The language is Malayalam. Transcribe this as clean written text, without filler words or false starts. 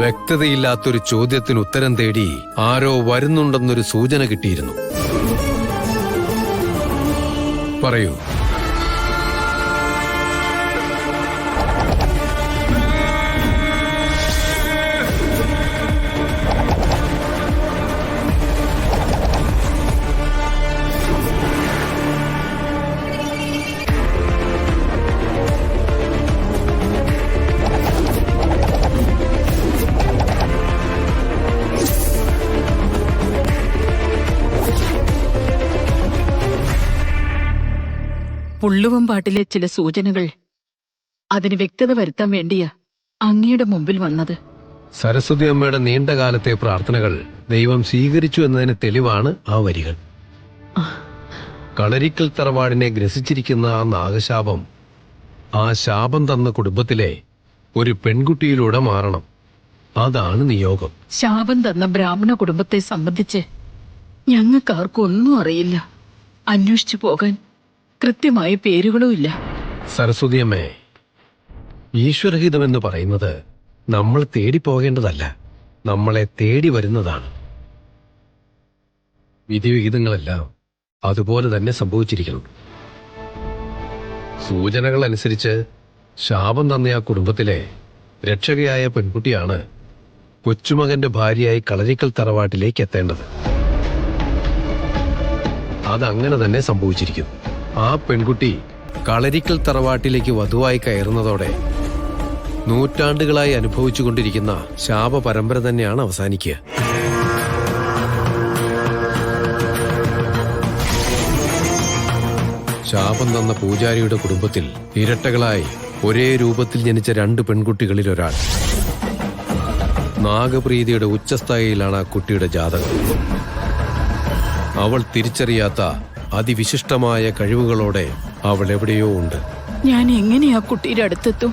വ്യക്തതയില്ലാത്തൊരു ചോദ്യത്തിന് ഉത്തരം തേടി ആരോ വരുന്നുണ്ടെന്നൊരു സൂചന കിട്ടിയിരുന്നു. പറയൂ. പുള്ളുവമ്പാട്ടിലെ ചില സൂചനകൾ അതിന് വ്യക്തത വരുത്താൻ വേണ്ടിയാ അങ്ങയുടെ മുമ്പിൽ വന്നത്. സരസ്വതി അമ്മയുടെ നീണ്ടകാലത്തെ പ്രാർത്ഥനകൾ ദൈവം സ്വീകരിച്ചു എന്നതിന് തെളിവാണ് ആ വരികൾ. കളരിക്കൽ തറവാടിനെ ഗ്രസിച്ചിരിക്കുന്ന ആ നാഗശാപം ആ ശാപം തന്ന കുടുംബത്തിലെ ഒരു പെൺകുട്ടിയിലൂടെ മാറണം. അതാണ് നിയോഗം. ശാപം തന്ന ബ്രാഹ്മണ കുടുംബത്തെ സംബന്ധിച്ച് ഞങ്ങൾക്കാർക്കും ഒന്നും അറിയില്ല. അന്വേഷിച്ചു പോകാൻ കൃത്യമായ പേരുകളും ഇല്ല. സരസ്വതിയമ്മേ, ഈശ്വരഹിതമെന്ന് പറയുന്നത് നമ്മൾ തേടി പോകേണ്ടതല്ല, നമ്മളെ തേടി വരുന്നതാണ്. വിധിവിഹിതങ്ങളെല്ലാം അതുപോലെ തന്നെ സംഭവിച്ചിരിക്കണം. സൂചനകൾ അനുസരിച്ച് ശാപം തന്ന ആ കുടുംബത്തിലെ രക്ഷകയായ പെൺകുട്ടിയാണ് കൊച്ചുമകന്റെ ഭാര്യയായി കളരിക്കൽ തറവാട്ടിലേക്ക് എത്തേണ്ടത്. അതങ്ങനെ തന്നെ സംഭവിച്ചിരിക്കുന്നു. ആ പെൺകുട്ടി കളരിക്കൽ തറവാട്ടിലേക്ക് വധുവായി കയറുന്നതോടെ നൂറ്റാണ്ടുകളായി അനുഭവിച്ചുകൊണ്ടിരിക്കുന്ന ശാപ പരമ്പര തന്നെയാണ് അവസാനിക്കുക. ശാപം തന്ന പൂജാരിയുടെ കുടുംബത്തിൽ ഇരട്ടകളായി ഒരേ രൂപത്തിൽ ജനിച്ച 2 പെൺകുട്ടികളിൽ ഒരാൾ. നാഗപ്രീതിയുടെ ഉച്ചസ്ഥായിയിലാണ് ആ കുട്ടിയുടെ ജാതകം. അവൾ തിരിച്ചറിയാത്ത അതിവിശിഷ്ടമായ കഴിവുകളോടെ അവൾ എവിടെയോ ഉണ്ട്. ഞാൻ എങ്ങനെ ആ കുട്ടിയുടെ അടുത്തെത്തും?